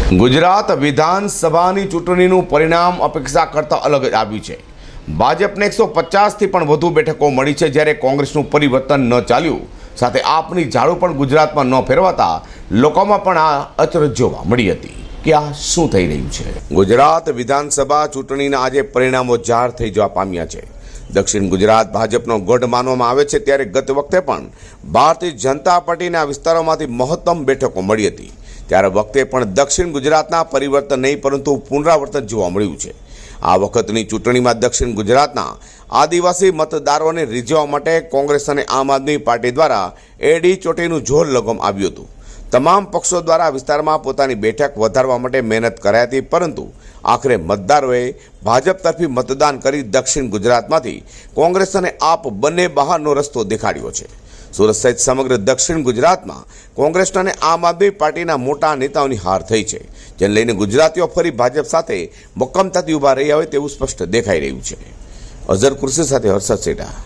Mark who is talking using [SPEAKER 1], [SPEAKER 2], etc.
[SPEAKER 1] ગુજરાત વિધાનસભાની ચૂંટણીનું પરિણામ અપેક્ષા કરતાં અલગ જ આવ્યું છે. ભાજપને 150થી પણ વધુ બેઠકો મળી છે, જ્યારે કોંગ્રેસનું પરિવર્તન ન ચાલ્યું. સાથે આપની ઝાડુ પણ ગુજરાતમાં ન ફેરવાતા લોકોમાં પણ આ અચરજ જોવા મળી હતી કે આ શું થઈ રહ્યું છે. ગુજરાત વિધાનસભા ચૂંટણીના આજે પરિણામો જાહેર થઈ જવા પામ્યા છે. દક્ષિણ ગુજરાત ભાજપનો ગઢ માનવામાં આવે છે, ત્યારે ગત વખતે પણ ભારતીય જનતા પાર્ટીના વિસ્તારોમાંથી મહત્તમ બેઠકો મળી હતી. ત્યારે વખતે પણ દક્ષિણ ગુજરાતના પરિવર્તન નહીં પરંતુ પુનરાવર્તન જોવા મળ્યું છે. આ વખતની ચૂંટણીમાં દક્ષિણ ગુજરાતના આદિવાસી મતદારોને રીઝવવા માટે કોંગ્રેસ અને આમ આદમી પાર્ટી દ્વારા એડી ચોટીનું જોર લગાવવામાં આવ્યું હતું. તમામ પક્ષો દ્વારા વિસ્તારમાં પોતાની બેઠક વધારવા માટે મહેનત કરાઈ હતી, પરંતુ આખરે મતદારોએ ભાજપ તરફી મતદાન કરી દક્ષિણ ગુજરાતમાંથી કોંગ્રેસ અને આપ બંને બહારનો રસ્તો દેખાડ્યો છે. સુરત સહિત સમગ્ર દક્ષિણ ગુજરાતમાં કોંગ્રેસના અને આમ આદમી પાર્ટીના મોટા નેતાઓની હાર થઈ છે, જેને લઈને ગુજરાતીઓ ફરી ભાજપ સાથે મક્કમતાથી ઊભા રહ્યા હોય તેવું સ્પષ્ટ દેખાઈ રહ્યું છે. અઝર કુર્સી સાથે હર્ષદ સેઠા.